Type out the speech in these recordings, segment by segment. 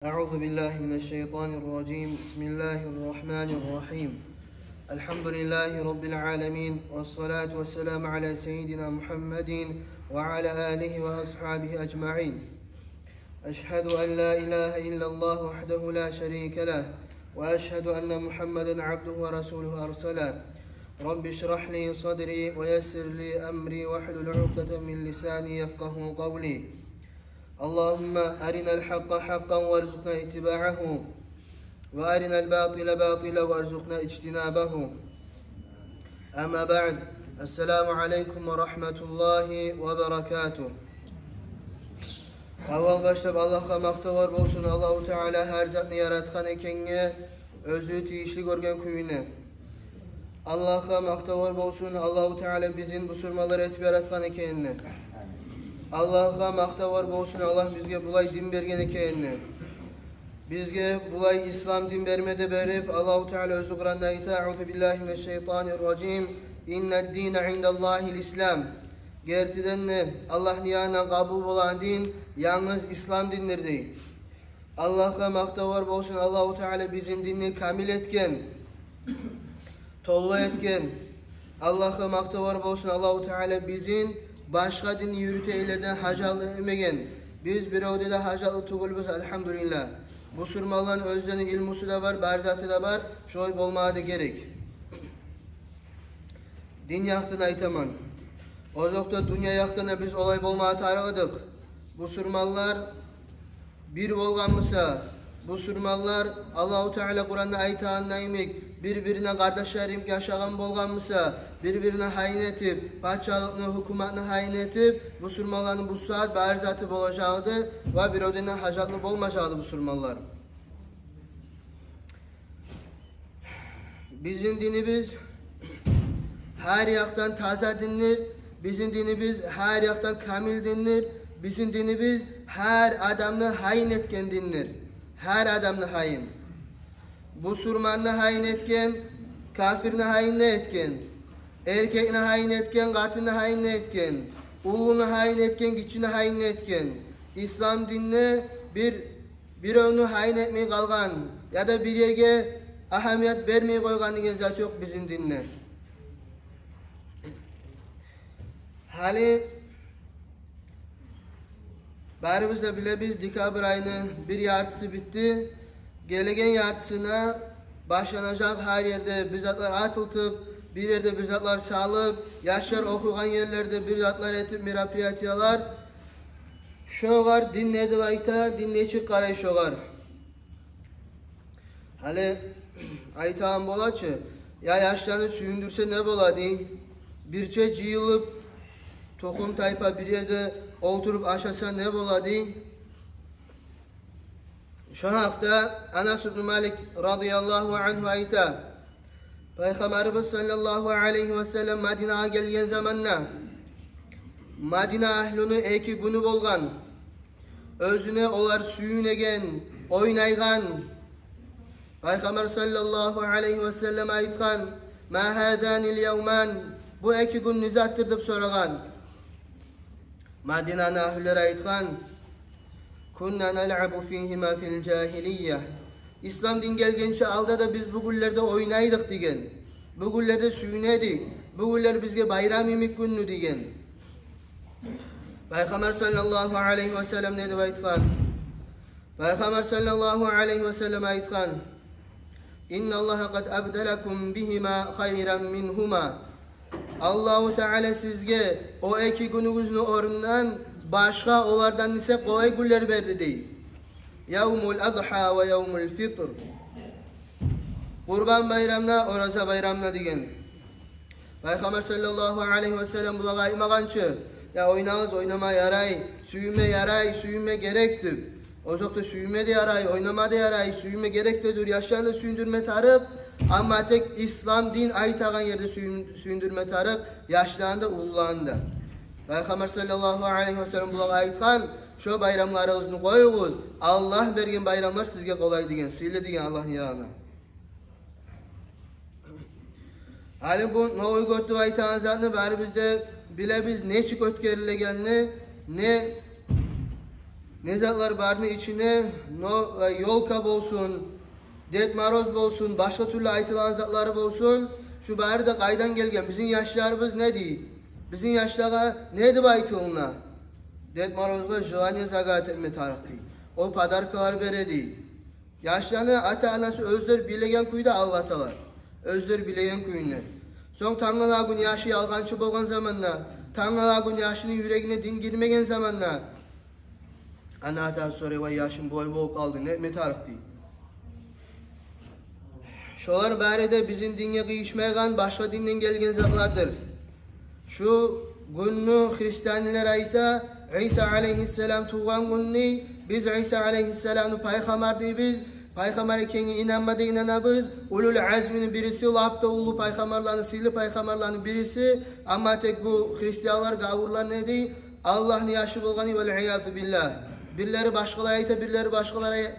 أعوذ بالله من الشيطان الرجيم بسم الله الرحمن الرحيم الحمد لله رب العالمين والصلاة والسلام على سيدنا محمد وعلى آله وأصحابه أجمعين أشهد أن لا إله إلا الله وحده لا شريك له وأشهد أن محمدا عبده ورسوله أرسله رب اشرح لي صدري ويسر لي أمري واحلل عقدة من لساني يفقه قولي اللهم أرنا الحق حقا وارزقنا اتباعه وأرنا الباطل باطلا وارزقنا اجتنابه أما بعد السلام عليكم ورحمة الله وبركاته Avval başlap Allah'a maqtavar bolsun. Allahu Teala her zatni yaratgan ekenge özü tiyişli görgen kuyune. Allah'a maqtavar bolsun. Allahu Teala bizim bu surmaları etip yaratgan ekenge. Allah'a maqtavar bolsun. Allah bizge bulay din bergen ekenge. Bizge bulay İslam din bermede berip Allahu Teala özü Kur'an'da ayta "Euzu billahi mineşşeytanirracim. İnned-dîne indallâhil İslam." Gerçekten ne? Allah niyana kabul olan din yalnız İslam dinleri değil. Allah'a maqtavar bolsun. Allahu Teala bizim dinini kamil etken, tollu etken. Allah'a maqtavar bolsun. Allahu Teala bizim başka dini yürüteylerden hacalı emegen. Biz bir ödede hacalı tugulbuz elhamdülillah. Bu surmaların özlerinin ilmusu da var, barzatı da var. Şoy olmadı gerek. Din yaktın aytaman. O zaman dünya yaktığına biz olay olmaya tarıqıdık. Bu surmallar bir olganmısa, bu surmallar Allahu Teala Kur'an'da aytan neymek, birbirine kardeşlerim yaşagan bolganmısa, birbirine hain etip, paçalıkını, hükümetini hain etip, bu surmalların bu saat barzatı olacaktı ve bir ödene hacatlı olmayacaktı bu surmallar. Bizim dinimiz her yaktan taze dinler. Bizim dinimiz her yaktan kamil dinler. Bizim dinimiz her adamını hain etken dinler. Her adamını hain. Bu surmanını hain etken, kafirini hain etken, erkekini hain etken, katını hain etken, uluğunu hain etken, güçünü hain etken. İslam dinine bir önü hain etmeye kalgan ya da bir yerge ahamiyet vermeye koygan diye zat yok bizim dinine. Hali barımız da bile biz dekabr ayının bir yartısı bitti. Gelegen yartısına başlanacak her yerde bizzatlar atıltıp, bir yerde bizzatlar sağlıp, yaşlar okugan yerlerde bizzatlar etip mirapriyatiyalar. Şu var dinledi vayta, dinleyicik karay şu var. Hali aytağım bolaçı, ya yaşlarını süyündürse ne boladı? Birçe cıyılıp, tokum tayfa bir yerde oturup aşasa ne boladı? Şu hafta Anas ibn Malik radıyallahu anhu ayta Peygamberimiz sallallahu aleyhi ve sellem Medine'ye gelgen zamanla Medine ahlini 2 günü bolgan özüne olar süyünegen, oynaygan Peygamber sallallahu aleyhi ve sellem aytgan "Ma hadanil yevman" bu 2 gün nizattır dep soragan. Medine'nin ahilleri aytgan "Kunna nel'abu fihima fil cahiliyyah" İslam din gelgençe alda da biz bu günlerde oynaydık degen. Bu günlerde süyünedik. Bu günler bizge bayram yemek günü degen. Peygamber sallallahu aleyhi ve sellem ne dep aytgan? Peygamber sallallahu aleyhi ve sellem aytgan "İnna Allaha kad abdalakum bihima hayran minhuma" Allahu Teala sizge o 2 gününüzün orundan başka olardan ise kolay günler verdi değil. Yevmul adha ve yevmul fitr. Kurban bayramına, oraza bayramına degen. Peygamber sallallahu aleyhi ve sellem bulağa aymagançı. Ya oynağız, oynama yaray, süyüme yaray, süyüme gerektir. O zaman süyüme de yaray, oynama da yaray, süyüme gerektir. Yaşlarını süyündürme tarıp, ama tek İslam din aytağın yerde süyündürme tarıp, yaşlarında uğurlarında. Peygamber sallallahu aleyhi ve sellem bulağa aytgan, şu bayramlarınızı koyunuz, Allah bergen bayramlar sizge kolay degen, sile degen Allah'ın yanına. Hali bu noy götü aytağın zatını bari bizde bile biz neçik ötkerilegenini, ne ne zatlar barını içine yolka bolsun, detmaroz bolsun, başka türlü aytılan zatları bolsun. Şu bari de qaydan gelgen bizim yaşlarımız ne deyip? Bizim yaşlara ne deyip aytılına? Detmarozga jılanya zagat etme tarih deyip. O padarkalar bere deyip. Yaşlarını ata-anası özler bilegen kuyda Allah'talar. Özler bilegen kuyunlar. Son Tanrılar gün yaşı yalgançı bolgan zamanla, Tanrılar gün yaşının yüreğine din girmegen zamanla, ana-atan soruyor ve yaşın bol kaldı. Ne tarih deyip. Şolar bari bizim dinge kıyışmayan başka dinden gelgen zatlardır. Şu günü Hristiyanlar ayta İsa aleyhisselam tuğan günü biz İsa aleyhisselam'ı paygamber deybiz. Paygamber ekeni inanmadı inanabız. Ulul azminin birisi, lapta ulu paygamberlerin, sili paygamberlerin birisi. Ama tek bu Hristiyanlar, gavurlar ne deyip? Allah'ın yaşı bulganı vel-iyâzu billah. Birileri başkaları ayta, birileri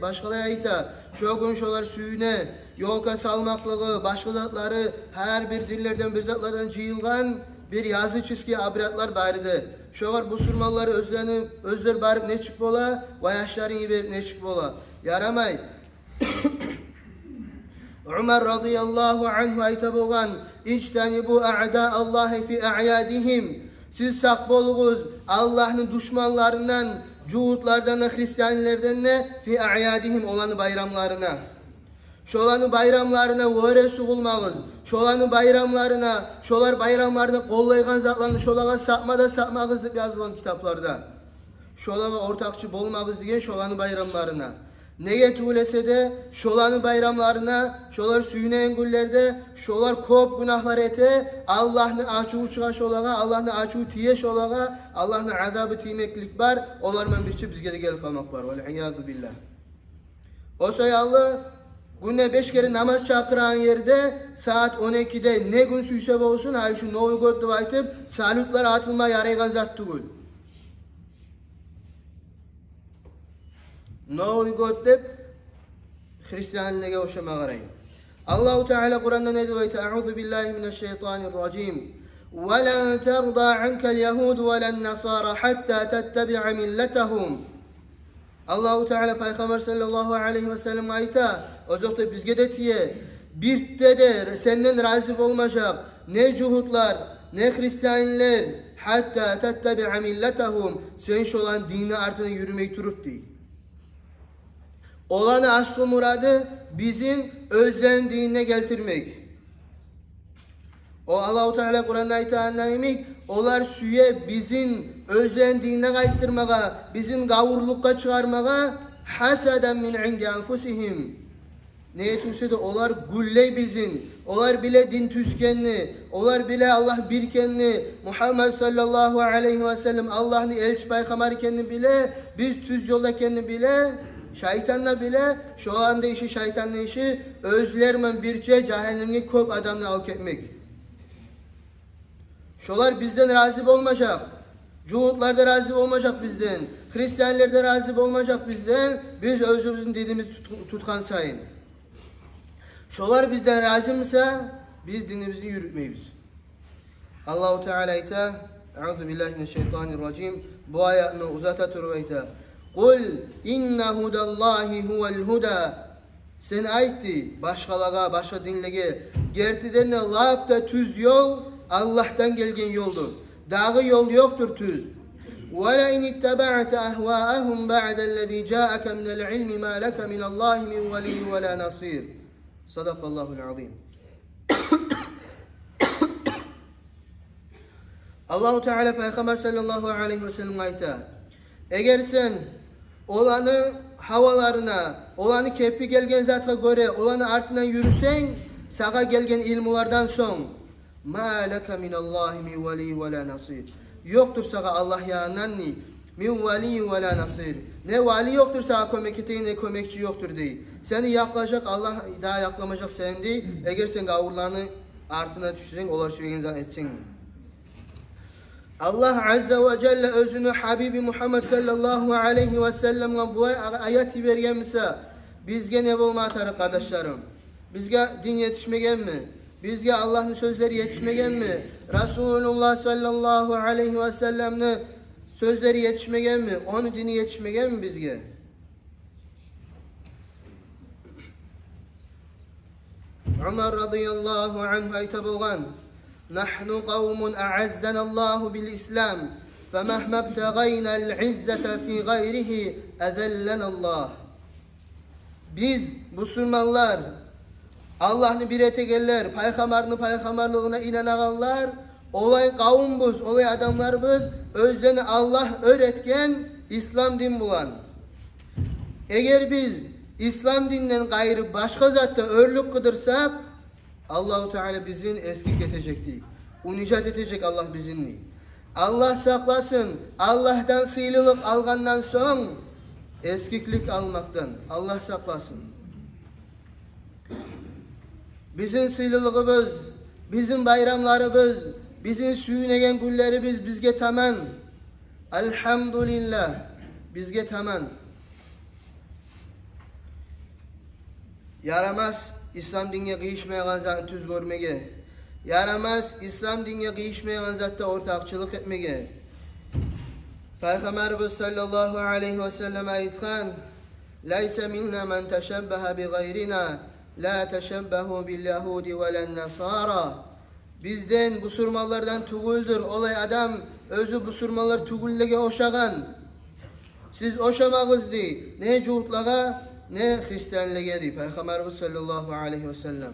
başkaları ayta. Şu gün şolar suyune, yolka salmaklığı, başka zatları, her bir dillerden bir zatlardan cıyılgan bir yazı çizgi abiratlar baridir. Şolar bu surmalları özler barip ne çık bola, ve yaşların iyi ne çık bola. Yaramay. Umar radıyallahu anhu ayta bolgan, İçtenibu a'da Allahi fi a'yadihim. Siz sak bolğuz Allah'ın düşmanlarından, cuhutlardan, Hristiyanlardan ne? Fi a'yadihim olanı bayramlarına. Şolanı bayramlarına vore suğulmağız. Şolanı bayramlarına, şolar bayramlarını kollaygan zatlarını şolağa sapmağız deyip yazılan kitaplarda. Şolağa ortakçı bolmağız diyen şolanı bayramlarına. Neye tuğlese de şolanı bayramlarına, şolar suyuna engüllerde, şolar kop günahlar ete, Allah'ını açığı çığa şolağa, Allah'ını açığı tiye şolağa, Allah'ını azabı tiymeklik var, onlardan birçi bizge de gel kalmak var. Vel-iyâzu billah. O sayallı, günde 5 kere namaz çakıran yerde saat 12'de ne gün süyse olsun, hayır şu novu gördü aytıp, salutlar atılma yaraygan zat tugul. Novu gördü, Hristiyanlığa hoşuma garayın. Allah-u Teala Kur'an'da ne diyor? Eûzu billahi mineşşeytanirracim. وَلَنْ تَرْضَى عَنْكَ الْيَهُودُ وَلَا النَّصَارَ حَتَّى تَتَّبِعَ مِلَّتَهُمْ. Allah-u Teala Peygamber sallallahu aleyhi ve sellem ayta, özokta bizge de tiye, birtte de senden razı olmayacak ne cuhutlar, ne Hristiyanlar, hatta tettebi'a milletahum, sen şu olan dini artına yürümeyi turup değil. Olanı aslı muradı bizim özlen dinine getirmek. O Allah-u Teala Kur'an'da ayet-i olar süye bizim özlen dinine kaytırmağa, bizim gavurlukka çıkarmağa hasaden min indi enfusihim. Neye tüse de olar gülley bizim, olar bile din tüskenli, olar bile Allah birkenli, Muhammed sallallahu aleyhi ve sellem Allah'ın elçi peygamber kendini bile, biz tüz yolda kendini bile, şeytanla bile, şu anda işi şeytanla işi, özlermen birçe cehennemli kop adamla avk etmek. Şolar bizden razı olmayacak. Cuhutlarda razı olmayacak bizden. Hristiyanlarda razı olmayacak bizden. Biz özümüzün dinimizi tutkan sayın. Şolar bizden razı mısa biz dinimizi yürütmeyiz. Allah-u Teala ite Euzubillahimineşşeytanirracim bu ayetini uzata turvayta. Kul inne hudallahi huvel huda. Sen aytti başkalığa, başka dinlege gertiden lapta tüz yol Allah'tan gelgen yoldur. Dağı yol yoktur tüz. وَلَاِنِ اتَّبَعْتَ أَهْوَاءَهُمْ بَعْدَ الَّذ۪ي جَاءَكَ مِنَ الْعِلْمِ مَا لَكَ مِنَ اللّٰهِ مِنْ وَلِيٍّ وَلَا نَصِيرٍ. Sadakallahu'l azim. Allah-u Teala Peygamber sallallahu aleyhi ve sellem ayta. Eğer sen olanı havalarına, olanı kepi gelgen zata göre, olanı ardından yürüsen, sağa gelgen ilmulardan son. مَا لَكَ مِنَ اللّٰهِ مِنْ وَلِيٍّ وَلَا نَصِيرٍ. Yoktur sağa Allah yanından ni. Min veli ve la nasir. Ne vali yoktur sağa kömek ettiğin ne kömekçi yoktur değil. Seni yaklayacak Allah daha yaklamayacak sen değil. Eğer sen gavurlarını artına düşürsen olar söyleyen zannetsen. Allah Azze ve Celle özünü Habibi Muhammed sallallahu aleyhi ve sellem'e bu ayeti veriyen misa bizge ne olma atarı kardeşlerim. Bizge din yetişmegen mi? Bizge Allah'ın sözleri yetişmegen mi? Resulullah sallallahu aleyhi ve sellem'ni sözleri yetişmegen mi? Onu dini yetişmegen mi bizge? Ömer radıyallahu anh ayta bolgan: "Nahnu kavmun a'azzanallahu bil İslam, femehme ibtagayna al-izzete fi gayrihi ezellenallah." Biz Müslümanlar, Allah'ını bir etegeller, paygamarlığına inananlar, olay kavmubuz, olay adamlarımız, özlerini Allah öğretken İslam din bulan. Eğer biz İslam dininden gayrı başka zatta örlük kıdırsak, Allah-u Teala bizin eskik edecekti. Unicat edecek Allah bizinni. Allah saklasın, Allah'tan sıylılık algandan son eskiklik almaktan. Allah saklasın. Bizim sıylılığımız, bizim bayramlarımız, bizim süyünegen güllerimiz bizge taman. Elhamdülillah bizge taman. Yaramaz İslam dinine kıyışmayan zatı tüz görmege. Yaramaz İslam dinine kıyışmayan zatta ortakçılık etmege. Peygamberimiz sallallahu aleyhi ve sellem ayetkan: "Leyse minna men teşebbehe bi gayrina, la teşebbehu bil yahudi ve len nasara." Bizden busurmalardan tuguldur. Olay adam özü busurmalar tugullege oşagan. Siz oşamağız di. Ne cuhutlaga ne Hristiyanlığa di. Peygamberimiz sallallahu aleyhi ve sellem.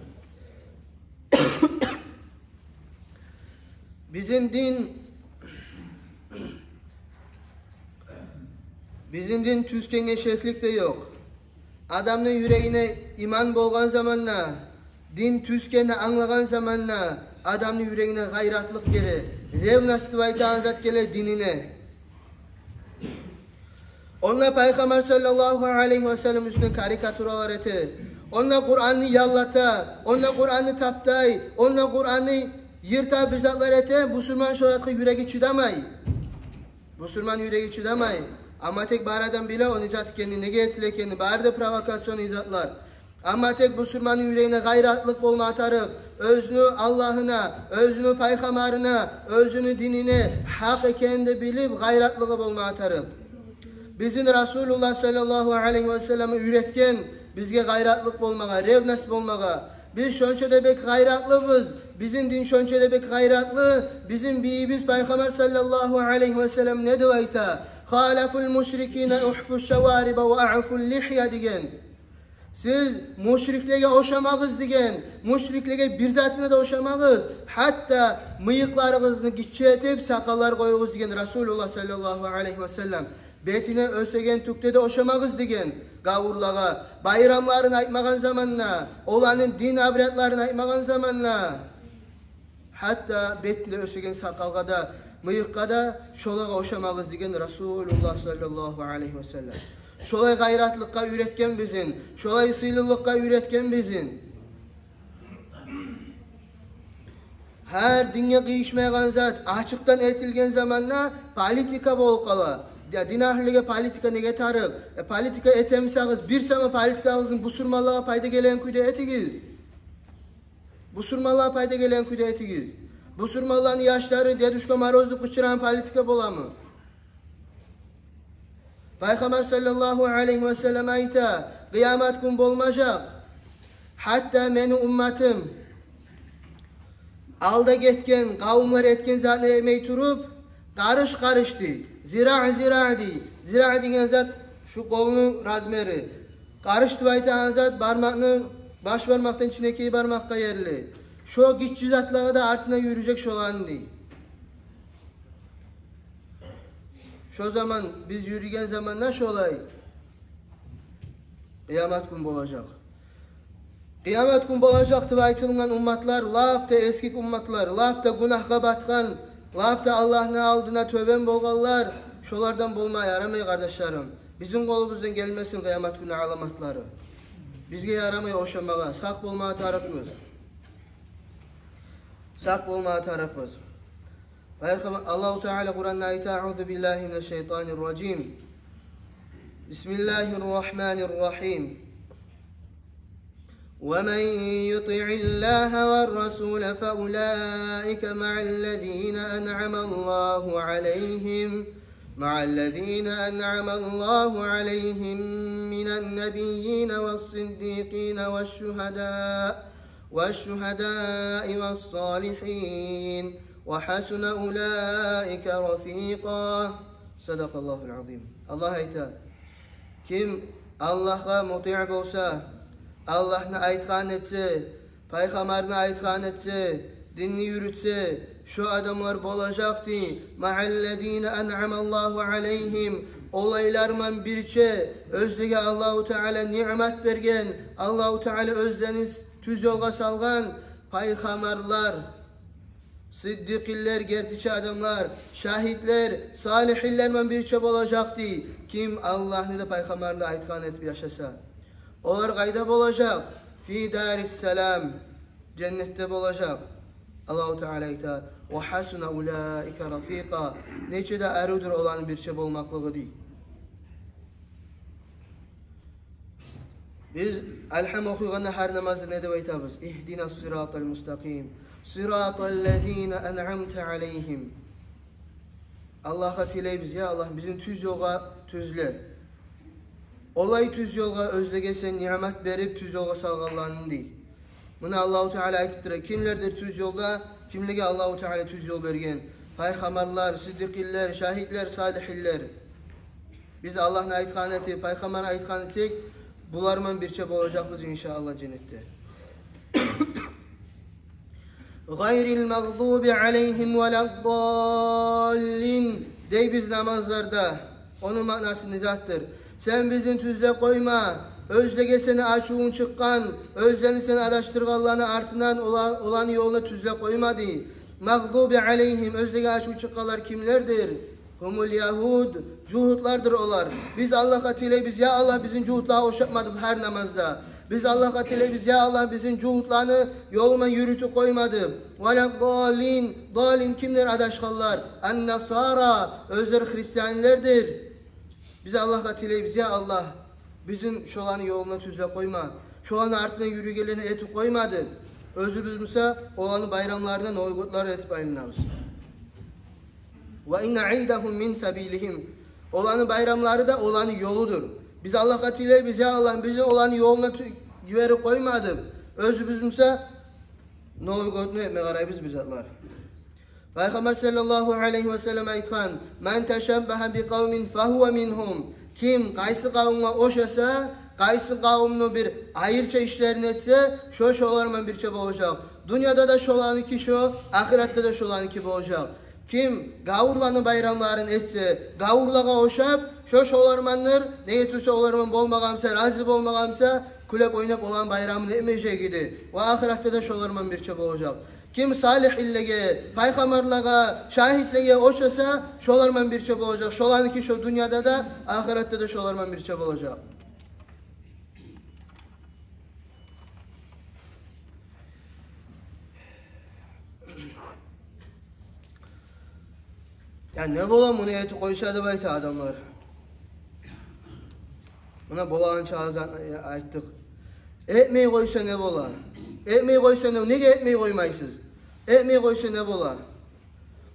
Bizim din tüzken eşeklik de yok. Adamın yüreğine iman bolgan zamanla, din tüzkeni anlagan zamanla, adamın yüreğine gayratlık gele, revnastıvayta anzat gele dinine. Onunla Peygamber sallallahu aleyhi ve sellem üstüne karikaturalar eti. Onunla Kur'an'ı yallata, onunla Kur'an'ı taptay, onunla Kur'an'ı yırta bizatlar eti. Müslüman şoyatkı yüreği çıdamay. Müslüman yüreği çıdamay. Ama tek baradan bile onu izat kendi nege etile kendi. Barda provokasyon izatlar. Ama tek Müslümanın yüreğine gayratlık olma atarık. Özünü Allah'ına, özünü Peygamberine, özünü dinine hak ekende bilip gayratlığı olma atarık. Bizim Resulullah sallallahu aleyhi ve sellem'i üretken bizge gayratlık olmağa, revnas olmağa. Biz şönçe debek gayratlıyız. Bizim din şönçe debek gayratlı. Bizim biyimiz Peygamber sallallahu aleyhi ve sellem ne devayta? "Halaful müşrikine uhfuş şevaribe ve a'ful lihya" digen. Siz müşriklere oşamağız digen. Müşriklere bir zatine de oşamağız. Hatta mıyıklarınızı gitçetip sakallar koyuğuz digen Resulullah sallallahu aleyhi ve sellem. Betine ösegen tükte de oşamağız digen. Gavurlağa, bayramlarını aytmagan zamanla, olanın din abretlerini aytmagan zamanla. Hatta betinde ösegen sakalga da, mıyıkka da şolağa oşamağız digen Resulullah sallallahu aleyhi ve sellem. Şolay gayratlıkka üretken bizin, şolay sıylılıkka üretken bizin. Her dinge kıyışmayan zat, açıktan etilgen zamanla politika bol kala. Ya din ahliga politika nege tarıp, politika etemsağız, bir sama politikağızın busurmalığa payda gelen küde etigiz. Busurmalığa payda gelen küde etigiz. Busurmalığın yaşları dedüşko marozluk uçuran politika bolamı. Peygamber sallallahu aleyhi ve sellem ayta, kıyamet gün bolmacak. Hatta meni ummatım, alda getken, kavimler etken zatını emey turup, karıştı. Zira di. Zira diyen zat şu kolunun razmeri. Karıştı ayta zat parmağını baş parmaktan içindeki parmakka yerli. Şu gitçi zatlığa da artına yürüyecek şolan di. Şu zaman biz yürüyen zaman ne şolay? Kıyamet gün olacak. Kıyamet gün olacaktı ve aytılgan ummatlar, lafta eski ummatlar, lafta günahga batkan, lafta Allah'ın aldığına tövben bolganlar, şolardan bolmaya yaramay kardeşlerim. Bizim kolumuzdan gelmesin kıyamet günü alamatları. Bizge yaramay oşamağa, sak bolmaya tarafımız. Sak bolmaya tarafımız. Allah-u Teala Kur'an'da ayet: "Euzu billahi mineşşeytanirracim. Bismillahirrahmanirrahim. وَمَنْ يُطِعِ اللّٰهَ وَالرَّسُولَ فَأُولَٰئِكَ مَعَ الَّذ۪ينَ أَنْعَمَ اللّٰهُ عَلَيْهِمْ مع الذين أنعم الله عليهم من النبيين والصديقين والشهداء والصالحين وحسن أولئك رفيقا. صدق الله العظيم. Allah aytar: kim Allah'a muti' bolsa, Allah'ını aytgan etse, Peygamberini aytgan etse, dinni yürütse, şu adamlar bolacaktı. Ma'allezine en'amallahu aleyhim. Olaylarman birçe özlege Allahu Teala nimet bergen, Allahu Teala özleniz tüz yolga salgan peygamberler, sıddıkiller, gerçi adamlar, şahitler, salihillerman birçe bolacaktı. Kim Allah'ını da peygamberini aytgan etip yaşasa. Onlar kayda bolacak. Fi daris selam. Cennette bolacak. Allahu Teala aytar: "Ve hasuna ulaika rafika." Neçe de erudur olan bir şey olmaklığı değil. Biz elham okuyğanda her namazda ne de aytabız? İhdina sıratal mustakim. Sıratallezine en'amte aleyhim. Allah'a tileybiz: ya Allah bizim tüz yolga tüzle. Olay tüz yolga özlege sen nimet berip tüz yolga salganlarının değil. Bunu Allahu Teala aytır. Kimlerdir tüz yolda? Kimlege Allahu Teala tüz yol bergen? Peygamberler, sıddıkiller, şahitler, salihiller. Biz Allah'ın aytgan etip, Peygamber'in aytgan etsek, bularman birçe bolacakmız inşallah cennette. Gayril mağdubi aleyhim veleddallin. Dey biz namazlarda. Onun manası nizattır. Sen bizim tüzle koyma. Özlege seni açığın çıkkan, özleni seni araştırganlarını artınan olan yoluna tüzle koymadı. Mağdubi aleyhim, özlege açığın çıkkanlar kimlerdir? Humul Yahud, cuhutlardır olar. Biz Allah'a tile biz ya Allah bizim cuhutlığa hoşapmadı her namazda. Biz Allah'a tile biz ya Allah bizim cuhutlarını yoluna yürütü koymadı. Veleddallin, dalin kimler adaşkallar? En-Nasara, özler Hristiyanlerdir. Biz Allah'a tile biz ya Allah bizim şolanı yoluna tüzle koyma. Şolanı artına yürügelerini eti koymadı. Özümüz müsa olanı bayramlarından oygutlar etip ayınlamız. Ve inne idahum min sabilihim. Olanı bayramları da olanı yoludur. Biz Allah'a tile biz ya Allah bizim olanı yoluna yeri koymadı. Özümüz müsa ne oygutunu etme garaybiz biz atlar. Peygamber sallallahu aleyhi ve sellem aytgan: "Men teşebbehe bi kavmin fehuve minhum." Kim qaysı kavmga oşasa, qaysı kavmunu bir ayırça işlerini etse, şolarman birçe bolacak. Dünyada da şolanınki şo, ahirette de şolanınki bolacak. Kim gavurlanın bayramlarını etse, gavurlaga oşap, şolarmanlar neyetüse olarman bolmagamsa, razı bolmagamsa, kulep oynap olan bayramını emece gidi. Ve ahirette de şolarman birçe bolacak. Kim salih illege, peygamberlaga, şahitlege oşasa, şolarman birçe bolacak. Şolanınki şu dünyada da, ahirette de şolarman birçe bolacak. Ya ne bolan bunu eti koysa da bayta adamlar. Buna bolan çağızan ayttık. Etmeyi koysa ne bola? Etmeyi koysa ne? Nege etmeyi koymaysız? Etmeyi koysa ne bola?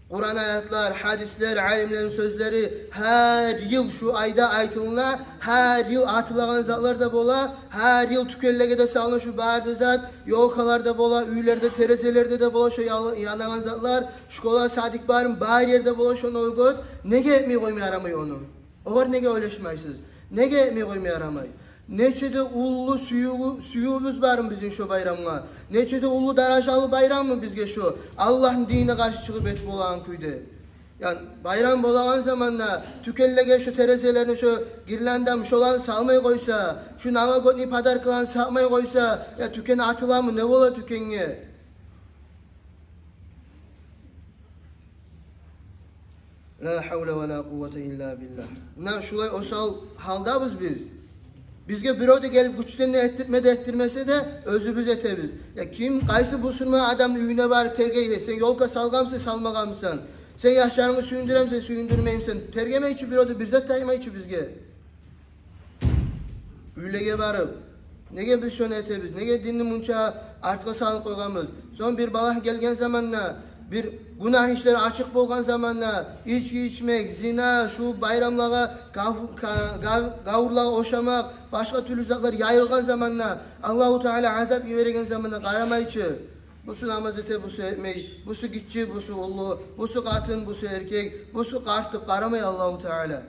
Kur'an ayetler, hadisler, alimlerin sözleri her yıl şu ayda aytılına, her yıl atılagan zatlar da bola, her yıl tükellege de salına şu bağırdı zat, yolkalarda bola, üylerde, terezelerde de bola şu yanagan zatlar, şkola sadik barın, bağır yerde bola şu uygut. Nege etmeyi koymaya aramayı onu? O var nege oyleşmaysız? Nege etmeyi koymaya aramayı? Neçede ullu suyumuz var mı bizim şu bayramına? Neçede ullu darajalı bayram mı bizge şu? Allah'ın dinine karşı çıkıp et bolan kuyde. Yani bayram bolan zamanla tükellege şu terezelerini şu girlandam şu olan salmayı koysa, şu navagotni padar kılan salmayı koysa, ya tükene atılan mı ne bola tükenge? La havle ve la kuvvete illa billah. Ne şulay osal haldabız biz. Bizge büroda gelip güçlerini ettirmese de özümüz etebiz. Ya kim kaysı bu sürme adam üyüne var tergeyi sen yolka salgamsın salmagamsın. Sen yaşlarını suyunduremsen suyundurmayımsın. Tergeme içi büroda bizzat tayma içi bizge. Üylege varıp nege biz şunu etebiz. Nege dinli munça artka sağlık koygamız. Son bir balah gelgen zamanla bir günah işleri açık bolgan zamanla içki içmek, zina, şu bayramlara gavurlara oşamak, başka türlü zatlar yayılgan zamanla Allahu Teala azap veregen zamanla qaramayçı. Busu namaz ete, busu etmeyi, busu gitçi, busu ullu, busu katın, busu erkek, busu qartıp qaramay Allahu Teala.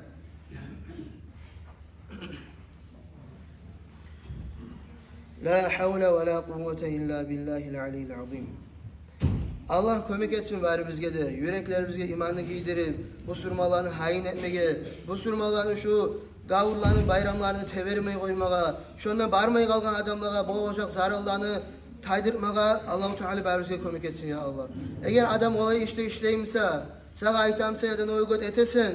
La havle ve la kuvvete illa billahil aliyyil azim. Allah kömek etsin bari bizge de, yüreklerimizge imanı giydirip, bu surmalarını hain etmege, bu surmalarını şu gavurların bayramlarını tevermeye koymaga, şundan barmay kalgan adamlara bol olacak zararlarını taydırmaga Allah-u Teala bari bizge kömek etsin ya Allah. Eğer adam olayı işte işleyimse, sana aytamsa ya da noygot etesen,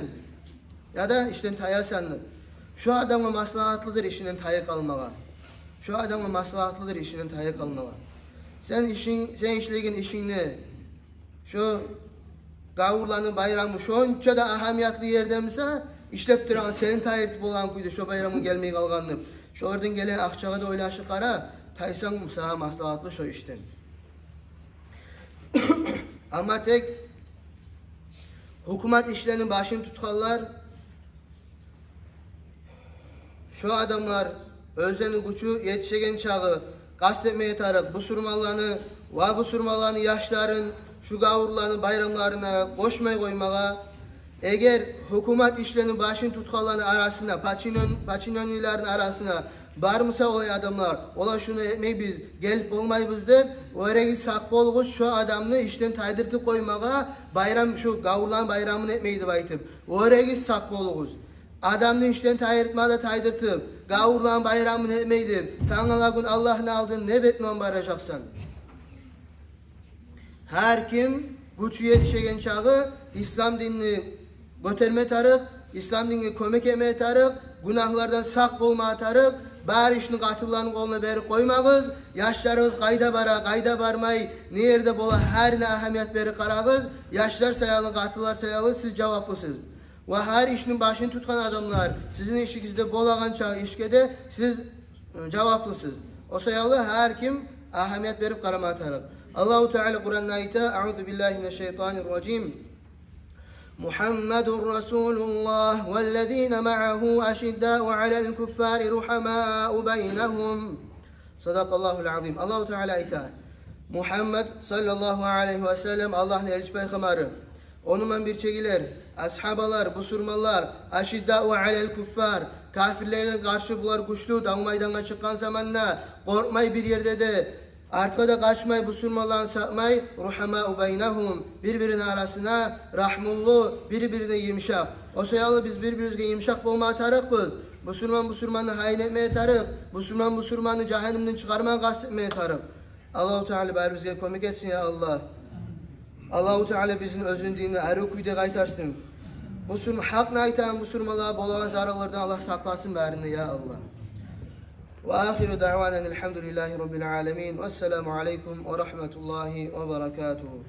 ya da işten tayasan, şu adamla maslahatlıdır işinden tayı kalmaga. Şu adamla maslahatlıdır işinden tayı kalmaga. Sen işlegen işin ne? Şu gavurların bayramı şonça da ahamiyatlı yerdemse işlep duran senin tayırtıp olan kuydu şu bayramın gelmeyi kalganlıp. Şu oradan gelen akçağa da oylaşı kara taysan sana maslahatlı şu işten. Ama tek hükümet işlerinin başını tutkanlar şu adamlar özlerinin gücü yetişegen çağı kastetmeye tarık bu surmalarını ve bu surmalarını yaşların şu gavurların bayramlarına koşmaya koymağa eğer hükümet işlerinin başını tutkanların arasına paçinonilerin arasına barmısa olay adamlar ola şunu etmeyi biz gelip olmayızdır o yere sak bolğuz şu adamını işten taydırtıp koymağa bayram şu gavurların bayramını etmeydi baytıp o yere sak bolğuz adamını işten taydırtmada taydırtıp gavurlan bayramını etmeydi. Tanrılar gün Allah'ın aldın ne betman baracaksan. Her kim güçü yetişegen çağı İslam dinini götürme tarık, İslam dinini kömek etmeye tarık, günahlardan sak bulmaya tarık, bari işini katıllarının koluna beri koymağız, yaşlarımız kayda barmay, nerede bola her ne ahamiyet beri karağız, yaşlar sayalı, katıllar sayalı, siz cevaplısınız. Ve her işinin başını tutkan adamlar sizin işinizde bolagan çağı işkede siz cevaplısınız. O sayalı her kim ahamiyet verip karamaya tarık. Allahu Teala Kur'an'ın ayeti Euzu billahi mineşşeytanirracim. Muhammedun Resulullah vellezine ma'ahu eşiddâ'u alel kuffâri ruhamâ'u beynehum. Sadakallahul azim. Allahu Teala ayeti. Muhammed sallallahu aleyhi ve sellem Allah'ın elçi peygamberı. Onunla bir çekiler, ashabalar, busurmalar, aşiddâ'u alel kuffar, kafirlerine karşı bular güçlü, dağ maydana çıkan zamanla, korkmay bir yerde de, arkada kaçmay, busurmalarını satmay, ruhamâ'u beynehum, birbirinin arasına, rahmullu, birbirine yumuşak. O sayalı biz birbirimizge yumuşak olmaya tarıkız. Busurmanı hain etmeye tarık, busurmanı cehennemden çıkarmaya kastetmeye tarık. Allah-u Teala bari bizge kömek etsin ya Allah. Allah-u Teala bizim özün dinini eri kuyda kaytarsın. Bu hakna aytan bu surmalar bolagan zararlardan Allah saklasın bärini ya Allah. Ve ahiru da'vanen elhamdülillahi rabbil alemin. Vesselamu aleykum ve rahmetullahi ve berekatuhu.